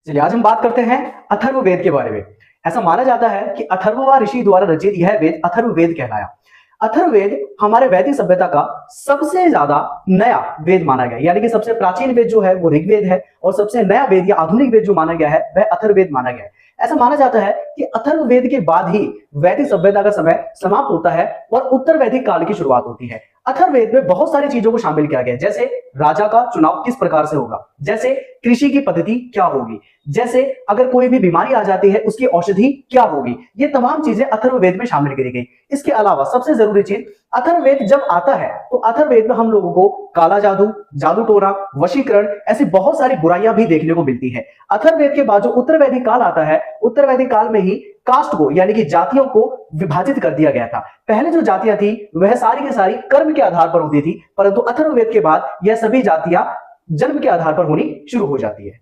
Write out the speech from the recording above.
चलिए आज हम बात करते हैं अथर्ववेद के बारे में। ऐसा माना जाता है कि अथर्ववा ऋषि द्वारा रचित यह वेद अथर्ववेद कहलाया। अथर्ववेद हमारे वैदिक सभ्यता का सबसे ज्यादा नया वेद माना गया, यानी कि सबसे प्राचीन वेद जो है वो ऋग्वेद है और सबसे नया वेद या आधुनिक वेद जो माना गया है वह अथर्ववेद माना गया है। ऐसा माना जाता है कि अथर्ववेद के बाद ही वैदिक सभ्यता का समय समाप्त होता है और उत्तर वैदिक काल की शुरुआत होती है। अथर्ववेद में बहुत सारी चीजों को शामिल किया गया है, जैसे राजा का चुनाव किस प्रकार से होगा, जैसे कृषि की पद्धति क्या होगी, जैसे अगर कोई भी बीमारी आ जाती है उसकी औषधि क्या होगी। ये तमाम चीजें अथर्ववेद में शामिल करी गई। इसके अलावा सबसे जरूरी चीज, अथर्ववेद जब आता है तो अथर्ववेद में हम लोगों को काला जादू, जादू टोना, वशीकरण, ऐसी बहुत सारी बुराइयां भी देखने को मिलती है। अथर्ववेद के बाद जो उत्तर वैदिक काल आता है, उत्तर वैदिक काल में ही कास्ट को यानी कि जातियों को विभाजित कर दिया गया था। पहले जो जातियां थी वह सारी की सारी कर्म के आधार पर होती थी, परंतु अथर्ववेद के बाद यह सभी जातियां जन्म के आधार पर होनी शुरू हो जाती है।